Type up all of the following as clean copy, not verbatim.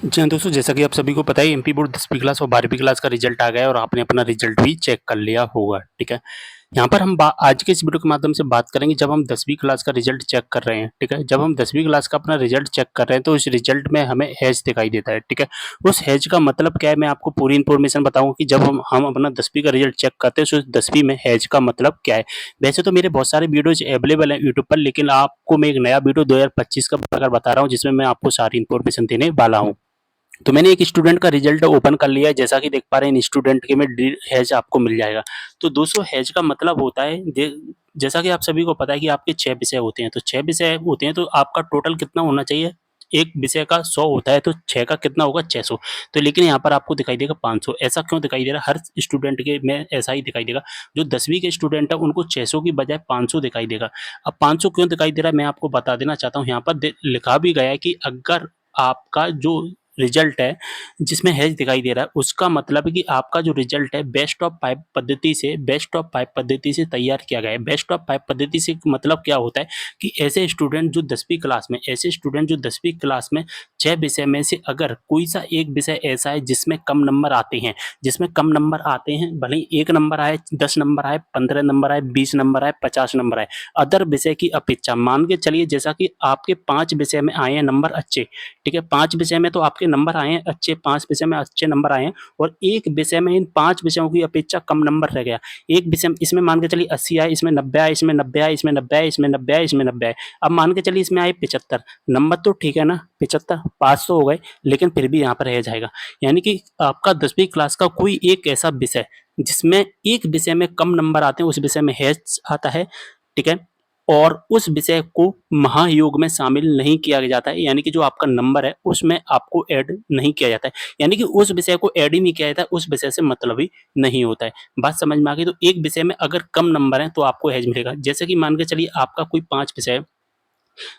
जी हाँ दोस्तों, जैसा कि आप सभी को पता है एमपी बोर्ड 10वीं क्लास और 12वीं क्लास का रिजल्ट आ गया है और आपने अपना रिजल्ट भी चेक कर लिया होगा, ठीक है। यहाँ पर हम आज के इस वीडियो के माध्यम से बात करेंगे जब हम 10वीं क्लास का रिजल्ट चेक कर रहे हैं, ठीक है। जब हम 10वीं क्लास का अपना रिजल्ट चेक कर रहे हैं तो उस रिजल्ट में हमें हैश दिखाई देता है, ठीक है। उस हैश का मतलब क्या है, मैं आपको पूरी इन्फॉर्मेशन बताऊंगा कि जब हम अपना 10वीं का रिजल्ट चेक करते हैं तो उस 10वीं में हैश का मतलब क्या है। वैसे तो मेरे बहुत सारे वीडियोज अवेलेबल हैं यूट्यूब पर, लेकिन आपको मैं एक नया वीडियो 2025 का अगर बता रहा हूँ जिसमें मैं आपको सारी इन्फॉर्मेशन देने वाला हूँ। तो मैंने एक स्टूडेंट का रिजल्ट ओपन कर लिया है, जैसा कि देख पा रहे हैं इन स्टूडेंट के में हैज आपको मिल जाएगा। तो दोस्तों हैज का मतलब होता है जैसा कि आप सभी को पता है कि आपके 6 विषय होते हैं, तो 6 विषय होते हैं तो आपका टोटल कितना होना चाहिए? एक विषय का 100 होता है तो 6 का कितना होगा? 600। तो लेकिन यहाँ पर आपको दिखाई देगा 500। ऐसा क्यों दिखाई दे रहा है? हर स्टूडेंट के में ऐसा ही दिखाई देगा। जो 10वीं के स्टूडेंट है उनको 600 की बजाय 500 दिखाई देगा। अब 500 क्यों दिखाई दे रहा है मैं आपको बता देना चाहता हूँ। यहाँ पर लिखा भी गया है कि अगर आपका जो रिजल्ट है जिसमें हैश दिखाई दे रहा है उसका मतलब है कि आपका जो रिजल्ट है बेस्ट ऑफ 5 पद्धति से तैयार किया गया है। बेस्ट ऑफ 5 पद्धति से मतलब क्या होता है कि ऐसे स्टूडेंट जो 10वीं क्लास में 6 विषय में से अगर कोई सा एक विषय ऐसा है जिसमें कम नंबर आते हैं, भले ही 1 नंबर आए, 10 नंबर आए, 15 नंबर आए, 20 नंबर आए, 50 नंबर आए, अदर विषय की अपेक्षा मान के चलिए जैसा कि आपके 5 विषय में आए हैं नंबर अच्छे, ठीक है। 5 विषय में तो आपके नंबर आए हैं अच्छे, 5 विषय में अच्छे नंबर आए हैं और एक विषय में इन 5 विषयों की अपेक्षा कम नंबर रह गया। एक विषय में इसमें मान के चलिए 80 आए, इसमें 90 आए, इसमें 90 आए, इसमें 90 आए, इसमें 90 आए, इसमें 90 आए। अब मान के चलिए इसमें आए 75 नंबर, तो ठीक है ना, 75 पास तो हो गए, लेकिन फिर भी यहाँ पर रह जाएगा। यानी कि आपका 10वीं क्लास का कोई एक ऐसा विषय जिसमें एक विषय में कम नंबर आते हैं उस विषय में हैश आता है, ठीक है। और उस विषय को महायोग में शामिल नहीं किया जाता है, यानी कि जो आपका नंबर है उसमें आपको ऐड नहीं किया जाता है, यानी कि उस विषय को ऐड ही नहीं किया जाता है, उस विषय से मतलब ही नहीं होता है। बात समझ में आ गई? तो एक विषय में अगर कम नंबर है तो आपको हैज मिलेगा। जैसे कि मान के चलिए आपका कोई 5 विषय है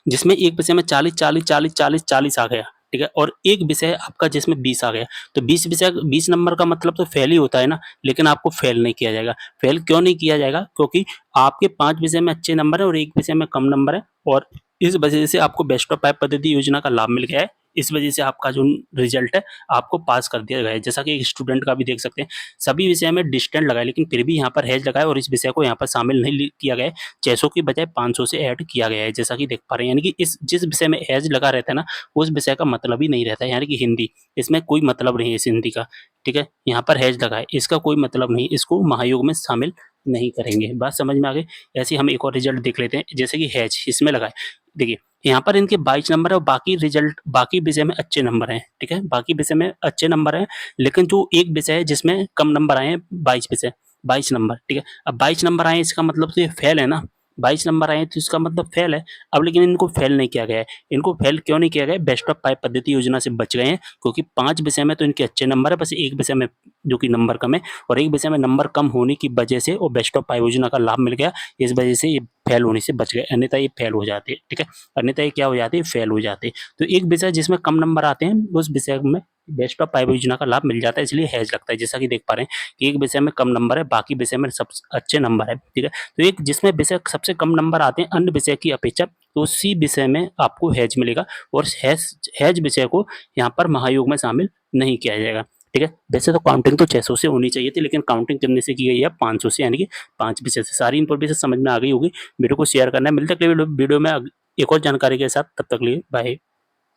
जिसमें एक विषय में 40 40 40 40 40 आ गया, ठीक है, और एक विषय आपका जिसमें 20 आ गया, तो 20 नंबर का मतलब तो फेल ही होता है ना, लेकिन आपको फेल नहीं किया जाएगा। फेल क्यों नहीं किया जाएगा? क्योंकि आपके 5 विषय में अच्छे नंबर है और एक विषय में कम नंबर है, और इस वजह से आपको बेस्ट ऑफ 5 पद्धति योजना का लाभ मिल गया है। इस वजह से आपका जो रिजल्ट है आपको पास कर दिया गया है। जैसा कि एक स्टूडेंट का भी देख सकते हैं, सभी विषय में डिस्टेंट लगा है लेकिन फिर भी यहाँ पर हैज लगा है और इस विषय को यहाँ पर शामिल नहीं किया गया है, 600 की बजाय 500 से ऐड किया गया है, जैसा कि देख पा रहे हैं। यानी कि इस जिस विषय में हैज लगा रहता है ना, उस विषय का मतलब ही नहीं रहता है, यानी कि हिंदी, इसमें कोई मतलब नहीं है इस हिंदी का, ठीक है। यहाँ पर हैज लगा है, इसका कोई मतलब नहीं, इसको महायोग में शामिल नहीं करेंगे। बात समझ में आ गई? ऐसे ही हम एक और रिजल्ट देख लेते हैं, जैसे कि हैज इसमें लगा है। देखिए यहाँ पर इनके 22 नंबर है और बाकी विषय में अच्छे नंबर हैं, ठीक है। बाकी विषय में अच्छे नंबर हैं, लेकिन जो एक विषय है जिसमें कम नंबर आए हैं, 22 नंबर, ठीक है। अब 22 नंबर आए इसका मतलब तो ये फेल है ना, 22 नंबर आए तो इसका मतलब फेल है। अब लेकिन इनको फेल नहीं किया गया है। इनको फेल क्यों नहीं किया गया? बेस्ट ऑफ 5 पद्धति योजना से बच गए हैं, क्योंकि 5 विषय में तो इनके अच्छे नंबर है, बस एक विषय में जो कि नंबर कम है, और एक विषय में नंबर कम होने की वजह से और बेस्ट ऑफ 5 योजना का लाभ मिल गया, इस वजह से ये फेल होने से बच गए, अन्यथा ये फेल हो जाते, ठीक है। अन्यथा ये क्या हो जाते? फेल हो जाते। तो एक विषय जिसमें कम नंबर आते हैं उस विषय में बेस्ट ऑफ 5 योजना का लाभ मिल जाता है, इसलिए हैज लगता है। जैसा कि देख पा रहे हैं कि एक विषय में कम नंबर है, बाकी विषय में सब अच्छे नंबर है, ठीक है। तो एक जिसमें विषय सबसे कम नंबर आते हैं अन्य विषय की अपेक्षा, तो उसी विषय में आपको हैज मिलेगा, और हैज विषय को यहाँ पर महायोग में शामिल नहीं किया जाएगा, ठीक है। वैसे तो काउंटिंग तो 600 से होनी चाहिए थी, लेकिन काउंटिंग कितने से की गई है? 500 से, यानी कि 5 विषय से। सारी इन्फॉर्मेशन समझ में आ गई होगी। वीडियो को शेयर करना है। मिलते अगले वीडियो में एक और जानकारी के साथ, तब तक लिए बाय।